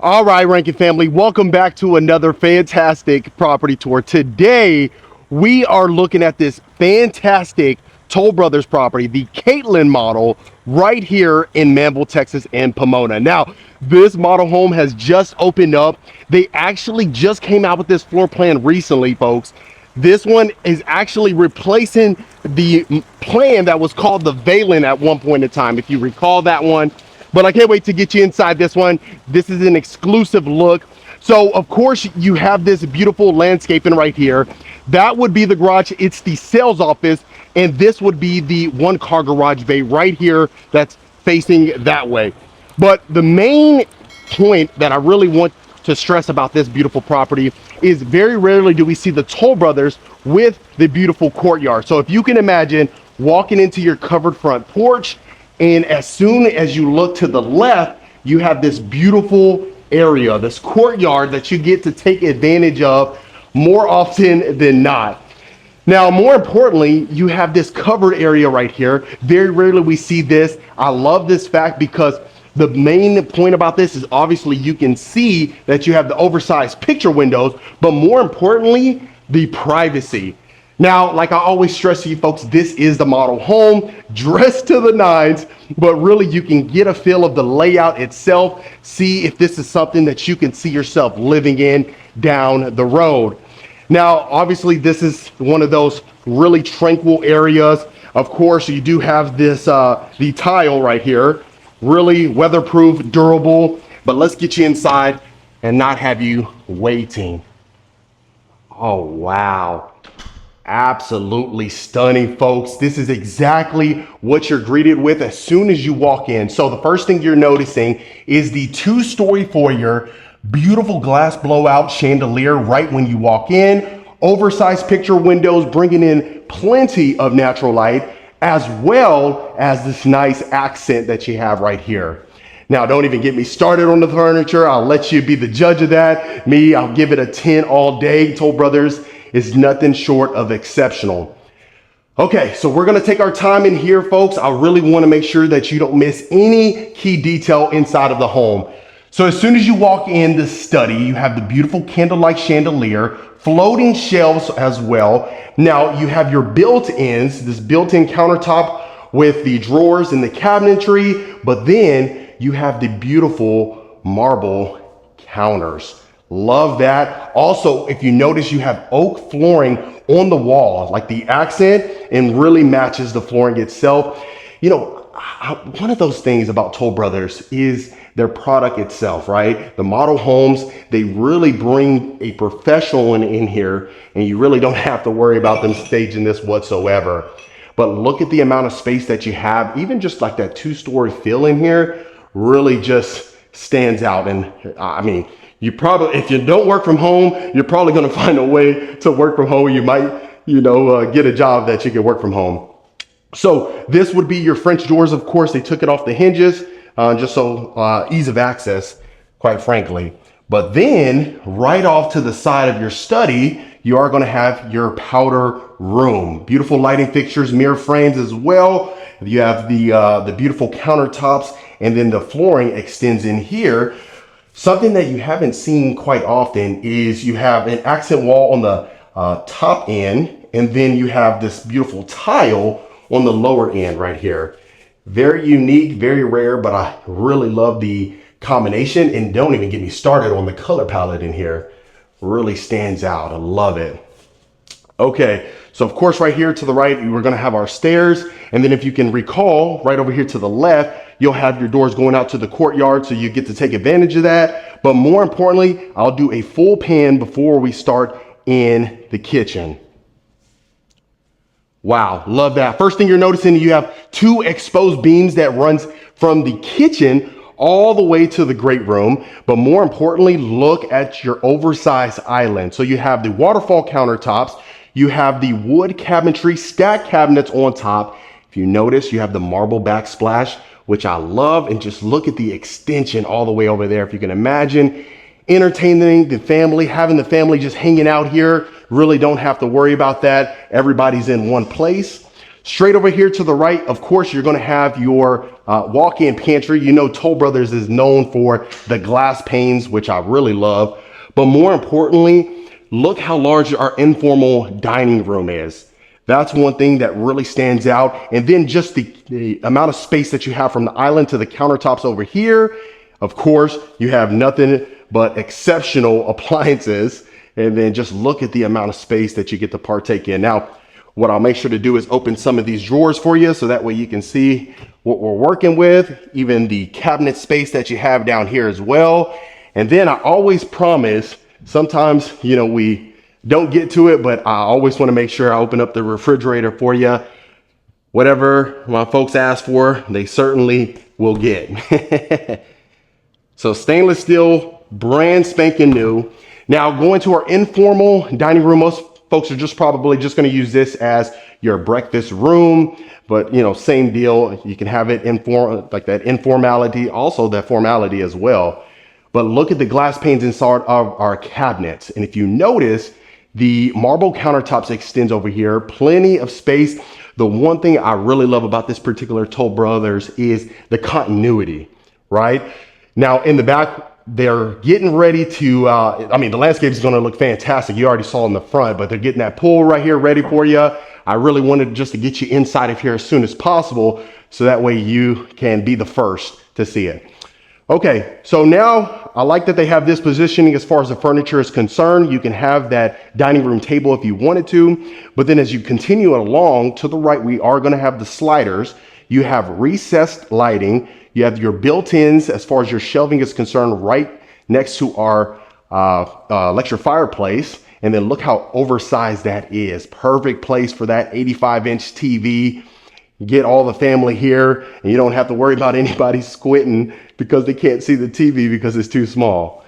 All right, Rankin family, welcome back to another fantastic property tour. Today, we are looking at this fantastic Toll Brothers property, the Caitlin model, right here in Manvel, Texas, and Pomona. Now, this model home has just opened up. They actually just came out with this floor plan recently, folks. This one is actually replacing the plan that was called the Valen at one point in time, if you recall that one. But I can't wait to get you inside this one. This is an exclusive look. So of course you have this beautiful landscaping right here. That would be the garage. It's the sales office. And this would be the one car garage bay right here that's facing that way. But the main point that I really want to stress about this beautiful property is very rarely do we see the Toll Brothers with the beautiful courtyard. So if you can imagine walking into your covered front porch, and as soon as you look to the left, you have this beautiful area, this courtyard that you get to take advantage of more often than not. Now, more importantly, you have this covered area right here. Very rarely we see this. I love this fact because the main point about this is obviously you can see that you have the oversized picture windows, but more importantly, the privacy. Now, like I always stress to you folks, this is the model home, dressed to the nines, but really you can get a feel of the layout itself, see if this is something that you can see yourself living in down the road. Now, obviously this is one of those really tranquil areas. Of course, you do have this, the tile right here, really weatherproof, durable, but let's get you inside and not have you waiting. Oh, wow. Absolutely stunning, folks. This is exactly what you're greeted with as soon as you walk in. So the first thing you're noticing is the two-story foyer, beautiful glass blowout chandelier right when you walk in, oversized picture windows bringing in plenty of natural light, as well as this nice accent that you have right here. Now, don't even get me started on the furniture. I'll let you be the judge of that. Me, I'll give it a 10 all day. Toll Brothers is nothing short of exceptional. Okay, so we're gonna take our time in here, folks. I really wanna make sure that you don't miss any key detail inside of the home. So as soon as you walk in the study, you have the beautiful candlelight chandelier, floating shelves as well. Now you have your built-ins, this built-in countertop with the drawers and the cabinetry, but then you have the beautiful marble counters. Love that. Also, if you notice, you have oak flooring on the wall, like the accent, and really matches the flooring itself. You know, one of those things about Toll Brothers is their product itself, right? The model homes, they really bring a professional in here, and you really don't have to worry about them staging this whatsoever. But look at the amount of space that you have. Even just like that two-story feel in here really just stands out. And I mean, you probably, if you don't work from home, you're probably going to find a way to work from home. You might, get a job that you can work from home. So this would be your French doors. Of course, they took it off the hinges, just so ease of access, quite frankly. But then right off to the side of your study, you are going to have your powder room. Beautiful lighting fixtures, mirror frames as well. You have the beautiful countertops, and then the flooring extends in here. Something that you haven't seen quite often is you have an accent wall on the top end, and then you have this beautiful tile on the lower end right here. Very unique, very rare, but I really love the combination. And don't even get me started on the color palette in here. Really stands out. I love it. Okay, so of course right here to the right, we're gonna have our stairs. And then if you can recall, right over here to the left, you'll have your doors going out to the courtyard, so you get to take advantage of that. But more importantly, I'll do a full pan before we start in the kitchen. Wow, love that. First thing you're noticing, you have two exposed beams that runs from the kitchen all the way to the great room. But more importantly, look at your oversized island. So you have the waterfall countertops, you have the wood cabinetry, stacked cabinets on top. If you notice, you have the marble backsplash, which I love. And just look at the extension all the way over there. If you can imagine entertaining the family, having the family just hanging out here, really don't have to worry about that. Everybody's in one place. Straight over here to the right, of course, you're going to have your walk-in pantry. You know, Toll Brothers is known for the glass panes, which I really love. But more importantly, look how large our informal dining room is. That's one thing that really stands out. And then just the amount of space that you have from the island to the countertops over here. Of course, you have nothing but exceptional appliances. And then just look at the amount of space that you get to partake in. Now, what I'll make sure to do is open some of these drawers for you so that way you can see what we're working with, even the cabinet space that you have down here as well. And then I always promise, sometimes, you know, we don't get to it, but I always want to make sure I open up the refrigerator for you. Whatever my folks ask for, they certainly will get. So stainless steel, brand spanking new. Now going to our informal dining room, most folks are just probably just going to use this as your breakfast room, but you know, same deal. You can have it like that informality, also that formality as well. But look at the glass panes inside of our cabinets. And if you notice, the marble countertops extends over here, plenty of space. The one thing I really love about this particular Toll Brothers is the continuity, right? Now in the back, they're getting ready to, I mean, the landscape is going to look fantastic. You already saw in the front, but they're getting that pool right here ready for you. I really wanted just to get you inside of here as soon as possible, so that way you can be the first to see it. Okay, so now I like that they have this positioning as far as the furniture is concerned. You can have that dining room table if you wanted to, but then as you continue along to the right, we are going to have the sliders. You have recessed lighting. You have your built-ins as far as your shelving is concerned right next to our lecture fireplace. And then look how oversized that is. Perfect place for that 85-inch TV. Get all the family here and you don't have to worry about anybody squinting because they can't see the TV because it's too small.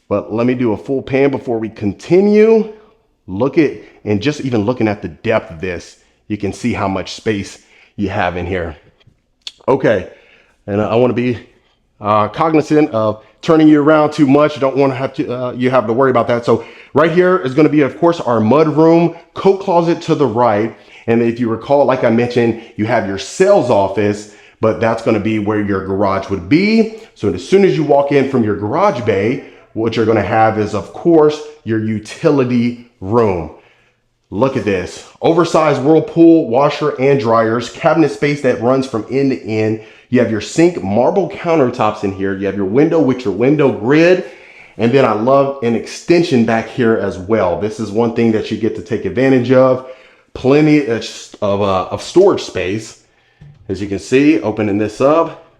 But let me do a full pan before we continue. Look at, and just even looking at the depth of this, you can see how much space you have in here. Okay. And I want to be cognizant of turning you around too much. Don't want to have to you have to worry about that. So right here is going to be, of course, our mud room, coat closet to the right. And if you recall, like I mentioned, you have your sales office, but that's going to be where your garage would be. So as soon as you walk in from your garage bay, what you're going to have is, of course, your utility room. Look at this. Oversized whirlpool, washer and dryers, cabinet space that runs from end to end. You have your sink, marble countertops in here. You have your window with your window grid. And then I love an extension back here as well. This is one thing that you get to take advantage of. Plenty of storage space. As you can see, opening this up,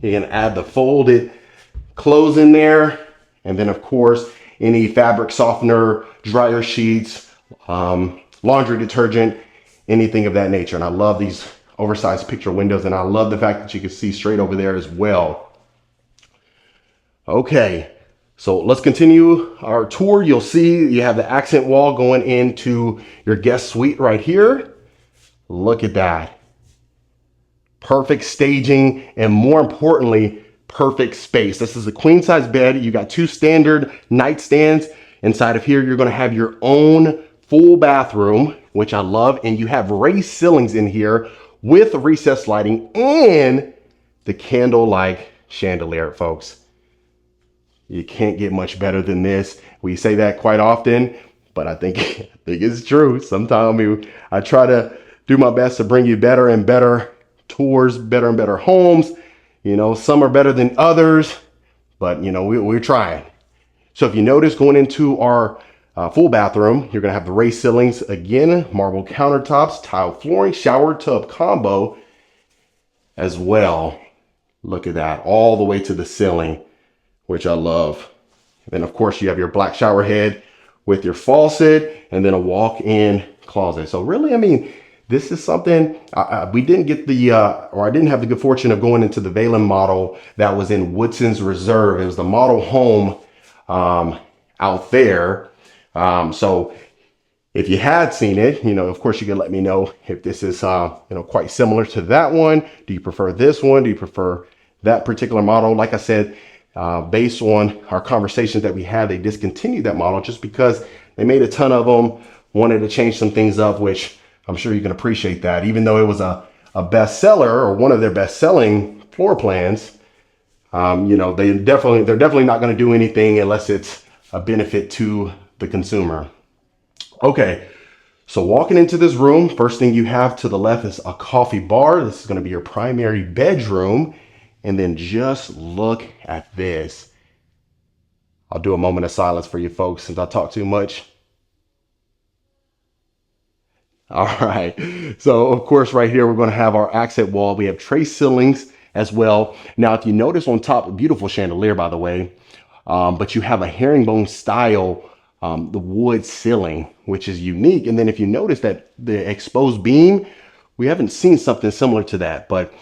you can add the folded clothes in there. And then of course, any fabric softener, dryer sheets, laundry detergent, anything of that nature. And I love these oversized picture windows, and I love the fact that you can see straight over there as well. Okay, so let's continue our tour. You'll see you have the accent wall going into your guest suite right here. Look at that. Perfect staging, and more importantly, perfect space. This is a queen size bed. You got two standard nightstands. Inside of here, you're going to have your own full bathroom, which I love. And you have raised ceilings in here with recessed lighting and the candlelight chandelier, folks. You can't get much better than this. We say that quite often, but I think it's true. Sometimes I try to do my best to bring you better and better tours, better and better homes. You know, some are better than others, but you know, we're trying. So if you notice, going into our full bathroom, you're going to have the raised ceilings again, marble countertops, tile flooring, shower tub combo as well. Look at that, all the way to the ceiling, which I love. And then of course you have your black shower head with your faucet and then a walk-in closet. So really, I mean, this is something we didn't get or I didn't have the good fortune of going into the Valen model that was in Woodson's Reserve. It was the model home out there. So if you had seen it, you know, of course you can let me know if this is, you know, quite similar to that one. Do you prefer this one? Do you prefer that particular model? Like I said, based on our conversations that we had, they discontinued that model just because they made a ton of them, wanted to change some things up, which I'm sure you can appreciate that. Even though it was a bestseller or one of their best-selling floor plans, you know, they're definitely not going to do anything unless it's a benefit to the consumer. Okay, so walking into this room, first thing you have to the left is a coffee bar. This is going to be your primary bedroom. And then just look at this. I'll do a moment of silence for you folks since I talk too much. All right. So of course, right here, we're going to have our accent wall. We have tray ceilings as well. Now, if you notice on top, a beautiful chandelier, by the way, but you have a herringbone style, the wood ceiling, which is unique. And then if you notice that the exposed beam, we haven't seen something similar to that, but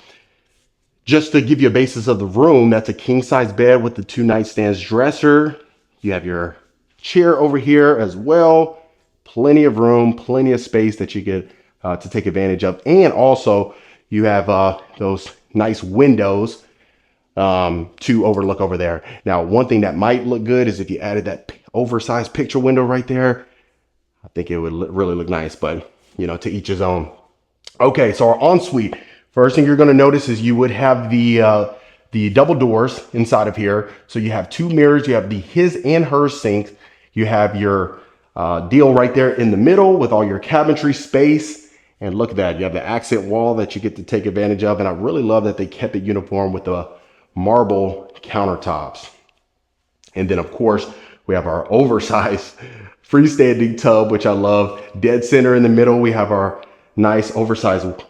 just to give you a basis of the room, that's a king size bed with the 2 nightstands dresser. You have your chair over here as well. Plenty of room, plenty of space that you get to take advantage of. And also you have those nice windows to overlook over there. Now, one thing that might look good is if you added that oversized picture window right there. I think it would really look nice, but you know, to each his own. Okay, so our ensuite. First thing you're going to notice is you would have the double doors inside of here. So you have 2 mirrors. You have the his and her sink. You have your deal right there in the middle with all your cabinetry space. And look at that. You have the accent wall that you get to take advantage of. And I really love that they kept it uniform with the marble countertops. And then, of course, we have our oversized freestanding tub, which I love. Dead center in the middle, we have our nice oversized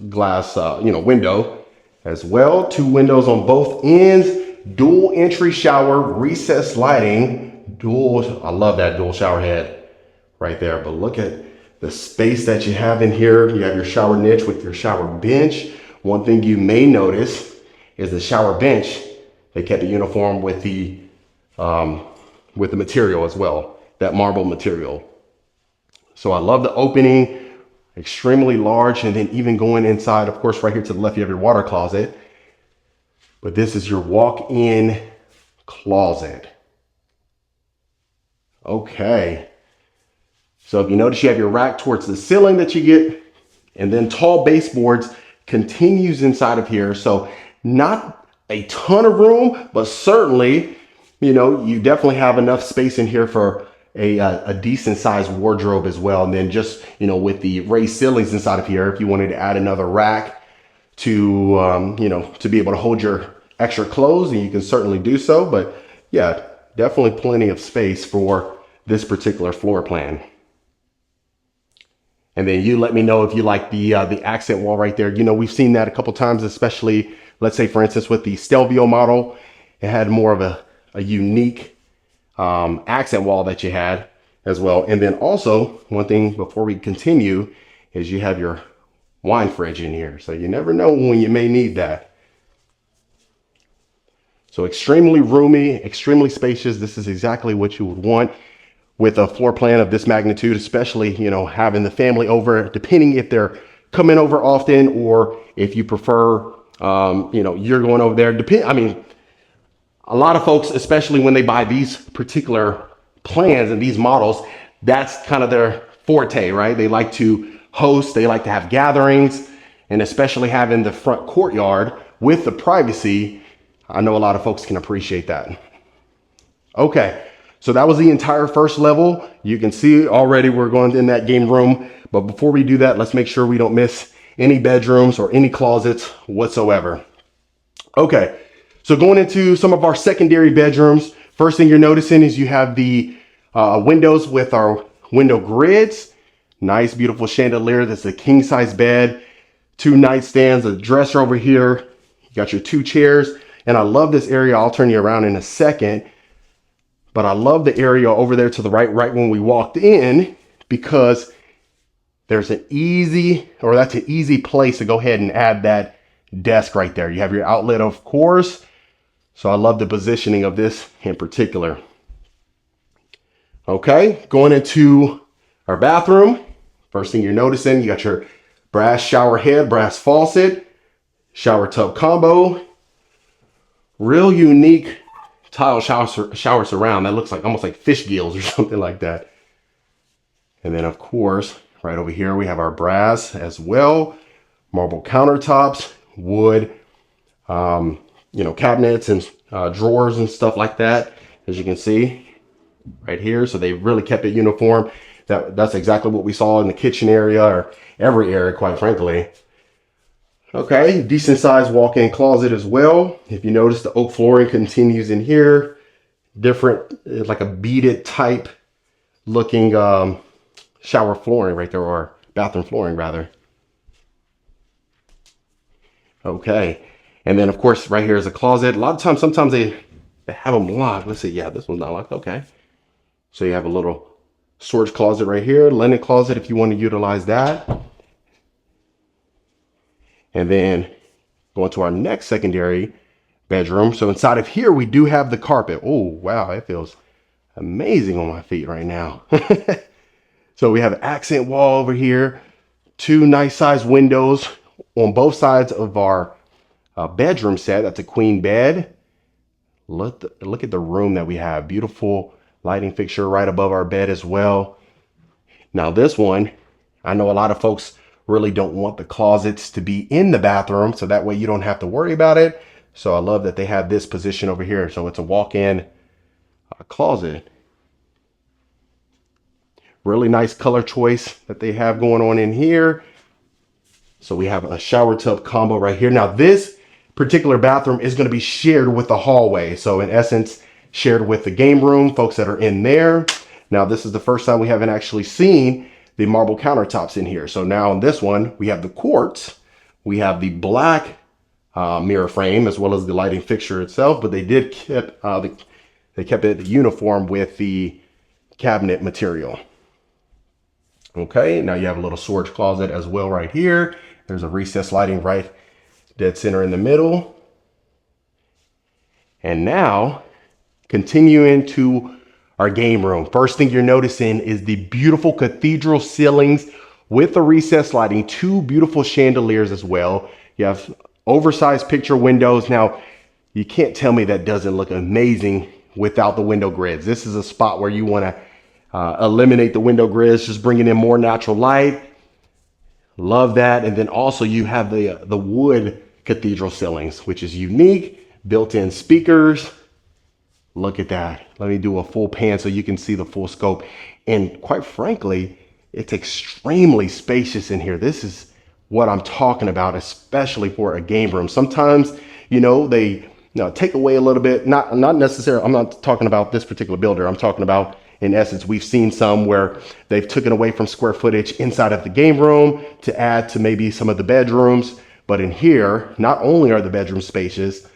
glass window as well. 2 windows on both ends. Dual entry shower, recessed lighting. I love that dual shower head right there. But look at the space that you have in here. You have your shower niche with your shower bench. One thing you may notice is the shower bench. They kept it uniform with the material as well, that marble material. So I love the opening, extremely large. And then even going inside, of course, right here to the left, you have your water closet. But this is your walk-in closet. Okay. So if you notice, you have your rack towards the ceiling that you get, and then tall baseboards continues inside of here. So not a ton of room, but certainly, you know, you definitely have enough space in here for a decent sized wardrobe as well. And then just, you know, with the raised ceilings inside of here, if you wanted to add another rack to, to be able to hold your extra clothes, and you can certainly do so. But yeah, definitely plenty of space for this particular floor plan. And then you let me know if you like the accent wall right there. You know, we've seen that a couple times, especially, let's say, for instance, with the Stelvio model. It had more of a unique accent wall that you had as well. And then also, one thing before we continue is you have your wine fridge in here. So you never know when you may need that. So extremely roomy, extremely spacious. This is exactly what you would want with a floor plan of this magnitude, especially, you know, having the family over, depending if they're coming over often or if you prefer, you're going over there. A lot of folks, especially when they buy these particular plans and these models, that's kind of their forte, right? They like to host, they like to have gatherings, and especially having the front courtyard with the privacy. I know a lot of folks can appreciate that. Okay, so that was the entire first level. You can see already we're going in that game room. But before we do that, let's make sure we don't miss any bedrooms or any closets whatsoever. Okay, so going into some of our secondary bedrooms, first thing you're noticing is you have the windows with our window grids. Nice, beautiful chandelier. That's a king size bed, 2 nightstands, a dresser over here. You got your 2 chairs. And I love this area. I'll turn you around in a second. But I love the area over there to the right when we walked in, because that's an easy place to go ahead and add that desk right there. You have your outlet, of course. So I love the positioning of this in particular. Okay, going into our bathroom. First thing you're noticing, you got your brass shower head, brass faucet, shower tub combo. Real unique tile shower surround that looks like almost like fish gills or something like that. And then, of course, Right over here, we have our brass as well. Marble countertops, wood, cabinets and drawers and stuff like that, as you can see right here. So they really kept it uniform. That's exactly what we saw in the kitchen area, or every area, quite frankly. Okay, decent sized walk-in closet as well. If you notice, the oak flooring continues in here. Different, like a beaded type looking shower flooring right there, or bathroom flooring rather. Okay, and then of course right here is a closet. A lot of times, sometimes they have them locked. Let's see, yeah, this one's not locked. Okay, so you have a little storage closet right here, linen closet if you want to utilize that. And then going to our next secondary bedroom. So inside of here, we do have the carpet. Oh, wow, it feels amazing on my feet right now. So we have an accent wall over here, two nice sized windows on both sides of our bedroom set. That's a queen bed. Look at the room that we have. Beautiful lighting fixture right above our bed as well. Now this one, I know a lot of folks really don't want the closets to be in the bathroom, so that way you don't have to worry about it. So I love that they have this position over here. So it's a walk-in closet. Really nice color choice that they have going on in here. So we have a shower tub combo right here. Now this particular bathroom is going to be shared with the hallway. So in essence, shared with the game room, folks that are in there. Now this is the first time we haven't actually seen the marble countertops in here. So now in this one, we have the quartz, we have the black mirror frame, as well as the lighting fixture itself, but they did kept it uniform with the cabinet material. Okay, now you have a little storage closet as well right here. There's a recessed lighting right dead center in the middle. And now continuing to our game room. First thing you're noticing is the beautiful cathedral ceilings with the recessed lighting, two beautiful chandeliers as well. You have oversized picture windows. Now, you can't tell me that doesn't look amazing without the window grids. This is a spot where you want to eliminate the window grids, just bringing in more natural light. Love that. And then also you have the wood cathedral ceilings, which is unique, built-in speakers. Look at that. Let me do a full pan so you can see the full scope. And quite frankly, it's extremely spacious in here. This is what I'm talking about, especially for a game room. Sometimes, they take away a little bit, not necessarily, I'm not talking about this particular builder. I'm talking about, in essence, we've seen some where they've taken away from square footage inside of the game room to add to maybe some of the bedrooms. But in here, not only are the bedrooms spacious,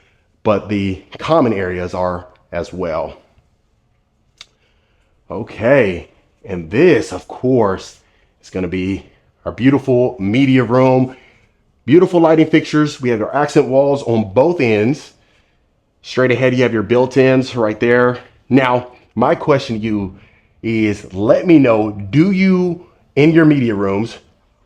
but the common areas are as well. Okay, and this, of course, is going to be our beautiful media room. Beautiful lighting fixtures. We have our accent walls on both ends. Straight ahead, you have your built-ins right there. Now, my question to you is, let me know, do you, in your media rooms,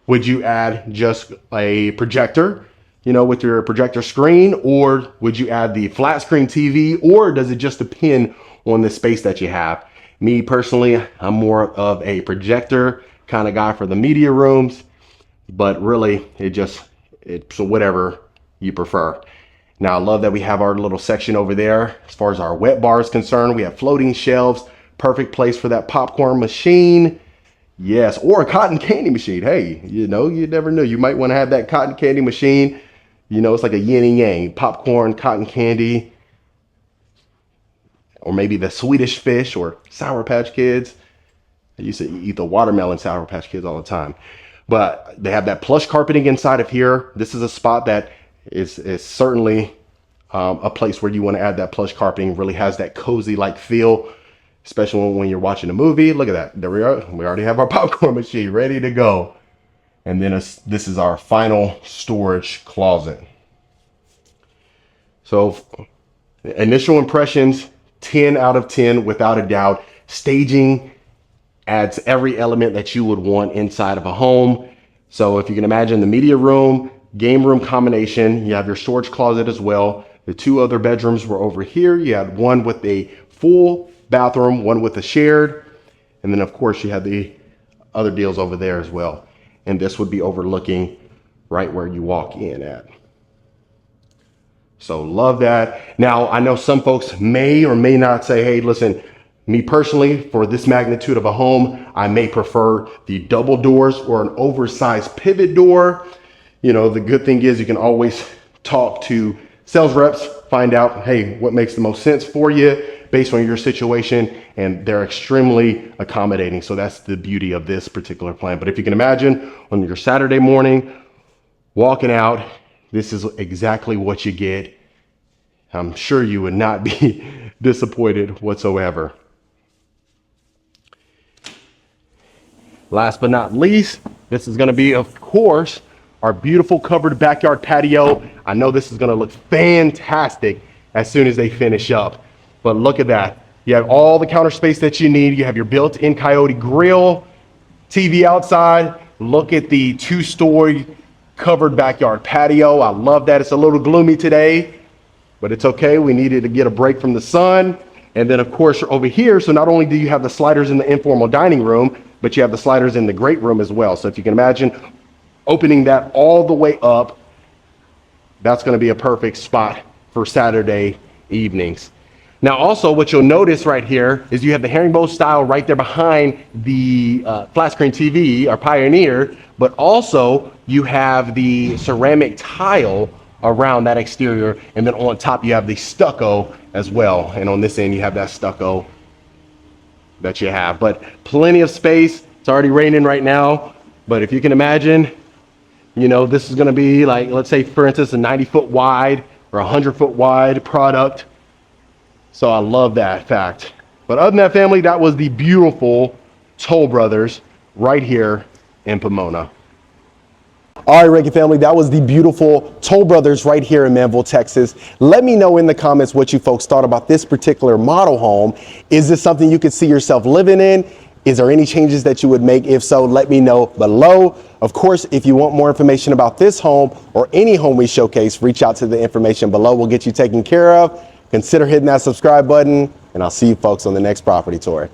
would you add just a projector, with your projector screen, or would you add the flat screen TV, or does it just depend on the space that you have? Me personally, I'm more of a projector kind of guy for the media rooms, but really it's whatever you prefer. Now, I love that we have our little section over there. As far as our wet bar is concerned, we have floating shelves, perfect place for that popcorn machine. Yes, or a cotton candy machine. Hey, you never know. You might want to have that cotton candy machine. It's like a yin and yang, popcorn, cotton candy, or maybe the Swedish fish or Sour Patch Kids. I used to eat the watermelon Sour Patch Kids all the time. But they have that plush carpeting inside of here. This is a spot that is certainly a place where you want to add that plush carpeting. Really has that cozy like feel, especially when you're watching a movie. Look at that. There we are. We already have our popcorn machine ready to go. And then this is our final storage closet. So initial impressions, 10 out of 10 without a doubt. Staging adds every element that you would want inside of a home. So if you can imagine the media room, game room combination, you have your storage closet as well. The two other bedrooms were over here. You had one with a full bathroom, one with a shared. And then of course you had the other deals over there as well. And this would be overlooking right where you walk in at. So love that. Now, I know some folks may or may not say, hey, listen, me personally, for this magnitude of a home, I may prefer the double doors or an oversized pivot door. You know, the good thing is you can always talk to sales reps, find out, hey, what makes the most sense for you based on your situation, and they're extremely accommodating. So that's the beauty of this particular plan. But if you can imagine on your Saturday morning, walking out, this is exactly what you get. I'm sure you would not be disappointed whatsoever. Last but not least, this is gonna be, of course, our beautiful covered backyard patio. I know this is gonna look fantastic as soon as they finish up, but look at that. You have all the counter space that you need. You have your built-in Coyote grill, TV outside. Look at the 2-story covered backyard patio. I love that. It's a little gloomy today, but it's okay. We needed to get a break from the sun. And then of course over here, so not only do you have the sliders in the informal dining room, but you have the sliders in the great room as well. So if you can imagine opening that all the way up, that's gonna be a perfect spot for Saturday evenings. Now also what you'll notice right here is you have the herringbone style right there behind the flat screen TV, our Pioneer, but also you have the ceramic tile around that exterior, and then on top you have the stucco as well. And on this end you have that stucco that you have, but plenty of space. It's already raining right now, but if you can imagine, you know, this is gonna be like, let's say for instance, a 90-foot wide or 100-foot wide product. So I love that fact. But other than that, family, that was the beautiful Toll Brothers right here in Pomona. All right, Reiki family, that was the beautiful Toll Brothers right here in Manvel, Texas. Let me know in the comments what you folks thought about this particular model home. Is this something you could see yourself living in? Is there any changes that you would make? If so, let me know below. Of course, if you want more information about this home or any home we showcase, reach out to the information below. We'll get you taken care of. Consider hitting that subscribe button, and I'll see you folks on the next property tour.